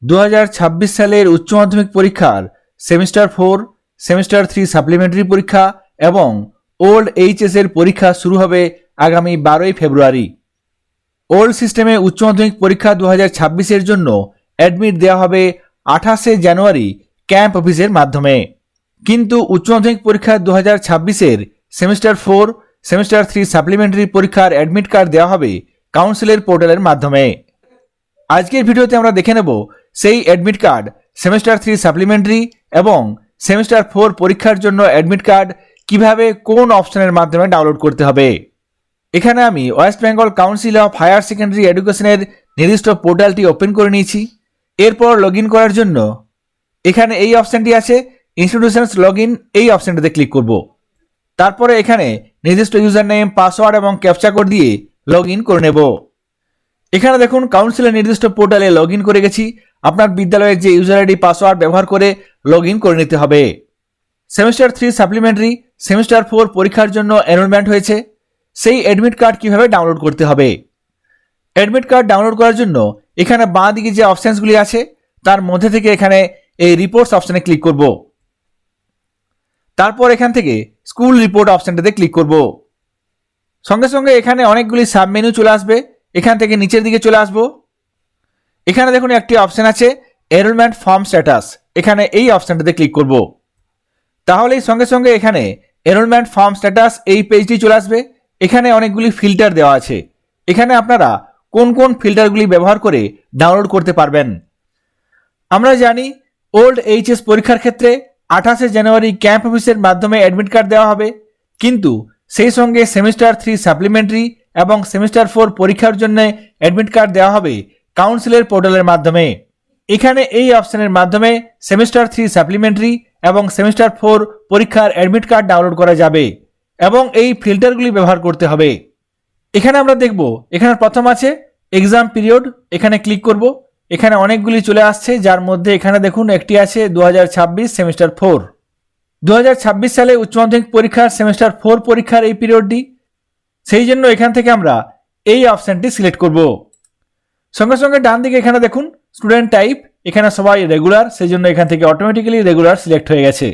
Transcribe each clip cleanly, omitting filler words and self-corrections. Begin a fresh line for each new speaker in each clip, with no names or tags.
2026 সালের উচ্চ মাধ্যমিক পরীক্ষার সেমিস্টার 4, সেমিস্টার 3 সাপ্লিমেন্টারি পরীক্ষা এবং ওল্ড এইচএস এর পরীক্ষা শুরু হবে আগামী 12ই ফেব্রুয়ারি। ওল্ড সিস্টেমে উচ্চ মাধ্যমিক পরীক্ষা 2026 এর জন্য অ্যাডমিট দেওয়া হবে 28শে জানুয়ারি ক্যাম্প অফিসের মাধ্যমে, কিন্তু উচ্চ মাধ্যমিক পরীক্ষা 2026 এর সেমিস্টার 4, সেমিস্টার 3 সাপ্লিমেন্টারি পরীক্ষার অ্যাডমিট কার্ড দেওয়া হবে কাউন্সিলের পোর্টালের মাধ্যমে। আজকের ভিডিওতে আমরা দেখে নেব সেই অ্যাডমিট কার্ড সেমিস্টার 3 সাপ্লিমেন্টারি এবং সেমিস্টার 4 পরীক্ষার জন্য অ্যাডমিট কার্ড কিভাবে কোন অপশনের মাধ্যমে ডাউনলোড করতে হবে। এখানে আমি West Bengal council of higher secondary এডুকেশনের নির্দিষ্ট পোর্টালটি ওপেন করে নিয়েছি। এরপর লগইন করার জন্য এখানে এই অপশনটি আছে ইনস্টিটিউশনস লগইন, এই অপশনটিতে ক্লিক করব। তারপরে এখানে নির্দিষ্ট ইউজার নেম, পাসওয়ার্ড এবং ক্যাপচা কোড দিয়ে লগইন করে নেব। এখানে দেখুন কাউন্সিলের নির্দিষ্ট পোর্টালে লগইন করে গেছি। আপনার বিদ্যালয়ের যে ইউজার আইডি পাসওয়ার্ড ব্যবহার করে লগইন করে নিতে হবে। সেমিস্টার 3 সাপ্লিমেন্টারি, সেমিস্টার 4 পরীক্ষার জন্য এনরোলমেন্ট হয়েছে, সেই অ্যাডমিট কার্ড কিভাবে ডাউনলোড করতে হবে। অ্যাডমিট কার্ড ডাউনলোড করার জন্য এখানে বাঁ দিকে যে অপশনসগুলি আছে তার মধ্যে থেকে এখানে এই রিপোর্টস অপশনে ক্লিক করব। তারপর এখান থেকে স্কুল রিপোর্ট অপশনটাতে ক্লিক করব। সঙ্গে সঙ্গে এখানে অনেকগুলি সাব মেনু চলে আসবে। এখান থেকে নিচের দিকে চলে আসব। এখানে দেখুন একটি অপশন আছে এনরোলমেন্ট ফর্ম স্ট্যাটাস, এখানে এই অপশনটাতে ক্লিক করব। তাহলেই সঙ্গে সঙ্গে এখানে এনরোলমেন্ট ফর্ম স্ট্যাটাস এই পেজটি চলে আসবে। এখানে অনেকগুলি ফিল্টার দেওয়া আছে। এখানে আপনারা কোন কোন ফিল্টারগুলি ব্যবহার করে ডাউনলোড করতে পারবেন। আমরা জানি ওল্ড এইচএস পরীক্ষার ক্ষেত্রে 28শে জানুয়ারি ক্যাম্প অফিসের মাধ্যমে অ্যাডমিট কার্ড দেওয়া হবে, কিন্তু সেই সঙ্গে সেমিস্টার 3 সাপ্লিমেন্টারি এবং সেমিস্টার 4 পরীক্ষার জন্য অ্যাডমিট কার্ড দেওয়া হবে কাউন্সিলের পোর্টালের মাধ্যমে। এখানে এই অপশনের মাধ্যমে সেমিস্টার 3 সাপ্লিমেন্টারি এবং সেমিস্টার 4 পরীক্ষার অ্যাডমিট কার্ড ডাউনলোড করা যাবে এবং এই ফিল্টারগুলি ব্যবহার করতে হবে। এখানে আমরা দেখব, এখানে প্রথম আছে এক্সাম পিরিয়ড, এখানে ক্লিক করব। এখানে অনেকগুলি চলে আসছে, যার মধ্যে এখানে দেখুন একটি আছে 2026 সেমিস্টার 4। 2026 সালে উচ্চ মাধ্যমিক পরীক্ষার সেমিস্টার 4 পরীক্ষার এই পিরিয়ডটি, সেই জন্য এখান থেকে আমরা এই অপশনটি সিলেক্ট করব। সঙ্গে সঙ্গে ডান দিকে এখানে দেখুন স্টুডেন্ট টাইপ, এখানে সবাই রেগুলার, সেই জন্য এখান থেকে অটোমেটিক্যালি রেগুলার সিলেক্ট হয়ে গেছে।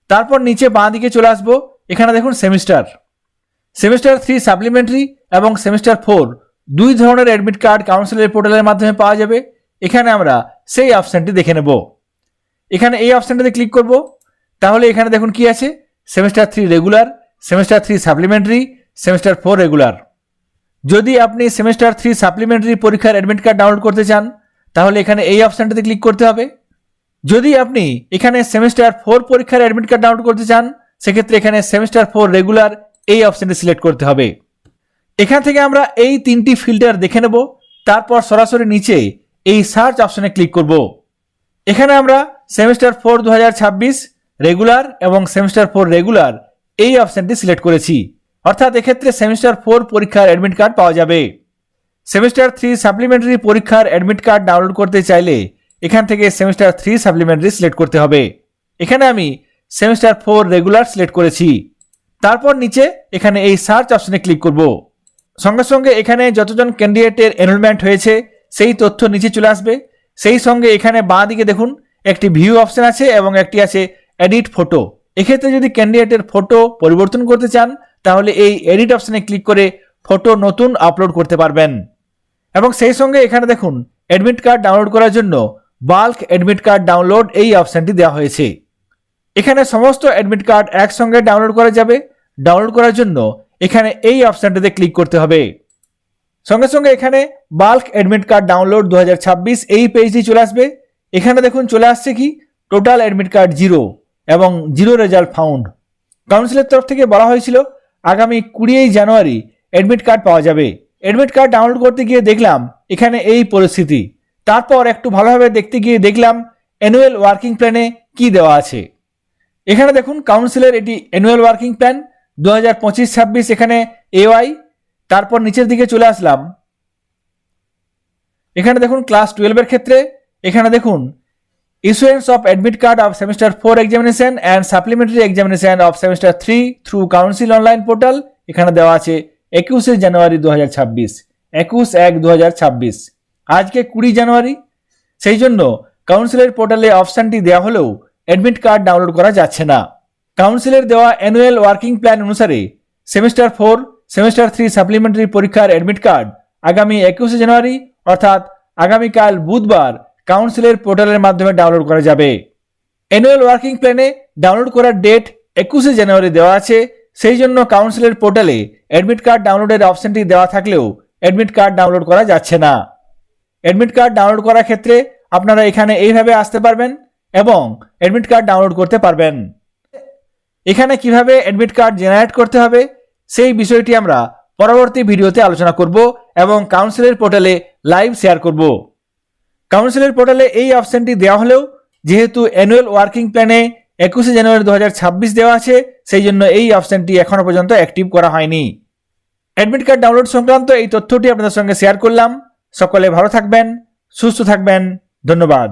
তারপর নিচে বাঁ দিকে চলে আসবো। এখানে দেখুন সেমিস্টার 3 সাপ্লিমেন্টারি এবং সেমিস্টার 4 দুই ধরনের অ্যাডমিট কার্ড কাউন্সিলের পোর্টালের মাধ্যমে পাওয়া যাবে। এখানে আমরা সেই অপশনটি দেখে নেব। এখানে এই অপশনটাতে ক্লিক করব। তাহলে এখানে দেখুন কি আছে, semester 3 regular, semester 3 supplementary, semester 4 regular. যদি আপনি সেমিস্টার 3 সাপ্লিমেন্টারি পরীক্ষার অ্যাডমিট কার্ড ডাউনলোড করতে চান তাহলে এখানে এই অপশনটাতে ক্লিক করতে হবে। যদি আপনি এখানে সেমিস্টার 4 পরীক্ষার অ্যাডমিট কার্ড ডাউনলোড করতে চান সেক্ষেত্রে এখানে সেমিস্টার 4 রেগুলার এই অপশনটি সিলেক্ট করতে হবে। এখান থেকে আমরা এই তিনটি ফিল্টার দেখে নেব। তারপর সরাসরি নিচে এই সার্চ অপশনে ক্লিক করব। এখানে আমরা সেমিস্টার 4 2026 রেগুলার এবং সেমিস্টার 4 রেগুলার এই অপশনটি সিলেক্ট করেছি, অর্থাৎ এক্ষেত্রে সেমিস্টার 4 পরীক্ষার অ্যাডমিট কার্ড পাওয়া যাবে। সেমিস্টার 3 সাপ্লিমেন্টারি পরীক্ষার অ্যাডমিট কার্ড ডাউনলোড করতে চাইলে এখান থেকে সেমিস্টার 3 সাপ্লিমেন্টারি সিলেক্ট করতে হবে। এখানে আমি সেমিস্টার 4 রেগুলার সিলেক্ট করেছি। তারপর নিচে এখানে এই সার্চ অপশনে ক্লিক করব। সঙ্গে সঙ্গে এখানে যতজন ক্যান্ডিডেটের এনরোলমেন্ট হয়েছে সেই তথ্য নিচে চলে আসবে। সেই সঙ্গে এখানে বাঁ দিকে দেখুন একটি ভিউ অপশন আছে এবং একটি আছে এডিট ফটো। এক্ষেত্রে যদি ক্যান্ডিডেটের ফটো পরিবর্তন করতে চান তাহলে এই এডিট অপশনে ক্লিক করে ফটো নতুন আপলোড করতে পারবেন। এবং সেই সঙ্গে এখানে দেখুন অ্যাডমিট কার্ড ডাউনলোড করার জন্য বাল্ক অ্যাডমিট কার্ড ডাউনলোড এই অপশনটি দেওয়া হয়েছে। এখানে সমস্ত অ্যাডমিট কার্ড একসঙ্গে ডাউনলোড করা যাবে। ডাউনলোড করার জন্য এখানে এই অপশনটিতে ক্লিক করতে হবে। সঙ্গে সঙ্গে এখানে বাল্ক অ্যাডমিট কার্ড ডাউনলোড 2026 এই পেজটি চলে আসবে। এখানে দেখুন চলে আসছে কি টোটাল অ্যাডমিট কার্ড 0 এবং 0 রেজাল্ট ফাউন্ড। কাউন্সিলের তরফ থেকে বলা হয়েছিল আগামী 20 জানুয়ারি অ্যাডমিট কার্ড পাওয়া যাবে। অ্যাডমিট কার্ড ডাউনলোড করতে গিয়ে দেখলাম এখানে এই পরিস্থিতি। তারপর একটু ভালোভাবে দেখতে গিয়ে দেখলাম অ্যানুয়াল ওয়ার্কিং প্ল্যানে কি দেওয়া আছে। এখানে দেখুন কাউন্সিলের এটি অ্যানুয়াল ওয়ার্কিং প্ল্যান 2025-26, এখানে এওয়াই। তারপর নিচের দিকে চলে আসলাম। এখানে দেখুন ক্লাস 12 এর ক্ষেত্রে এখানে দেখুন Issuance of admit card of semester 4 examination and supplementary examination of semester 3 through council online portal এখানে দেওয়া আছে 21 জানুয়ারি 2026, 21/1/2026। আজকে 20 জানুয়ারি, সেই জন্য কাউন্সিলের পোর্টালে অপশানটি দেওয়া হলেও অ্যাডমিট কার্ড ডাউনলোড করা যাচ্ছে না। কাউন্সিলের দেওয়া অ্যানুয়াল ওয়ার্কিং প্ল্যান অনুসারে সেমিস্টার 4, সেমিস্টার 3 সাপ্লিমেন্টারি পরীক্ষার অ্যাডমিট কার্ড আগামী 21 জানুয়ারি অর্থাৎ আগামীকাল বুধবার কাউন্সিলের পোর্টালের মাধ্যমে ডাউনলোড করা যাবে। অ্যানুয়াল ওয়ার্কিং প্ল্যানে ডাউনলোড করার ডেট 21 জানুয়ারি দেওয়া আছে, সেই জন্য কাউন্সিলের পোর্টালে অ্যাডমিট কার্ড ডাউনলোডের অপশনটি দেওয়া থাকলেও অ্যাডমিট কার্ড ডাউনলোড করা যাচ্ছে না। অ্যাডমিট কার্ড ডাউনলোড করার ক্ষেত্রে আপনারা এখানে এইভাবে আসতে পারবেন এবং অ্যাডমিট কার্ড ডাউনলোড করতে পারবেন। এখানে কিভাবে অ্যাডমিট কার্ড জেনারেট করতে হবে সেই বিষয়টি আমরা পরবর্তী ভিডিওতে আলোচনা করব এবং কাউন্সিলের পোর্টালে লাইভ শেয়ার করব। কাউন্সিলের পোর্টালে এই অপশনটি দেওয়া হলেও যেহেতু অ্যানুয়াল ওয়ার্কিং প্ল্যানে 21 জানুয়ারি 2026 দেওয়া আছে, সেই জন্য এই অপশনটি এখনো পর্যন্ত অ্যাক্টিভ করা হয়নি। অ্যাডমিট কার্ড ডাউনলোড সংক্রান্ত এই তথ্যটি আপনাদের সঙ্গে শেয়ার করলাম। সকলে ভালো থাকবেন, সুস্থ থাকবেন, ধন্যবাদ।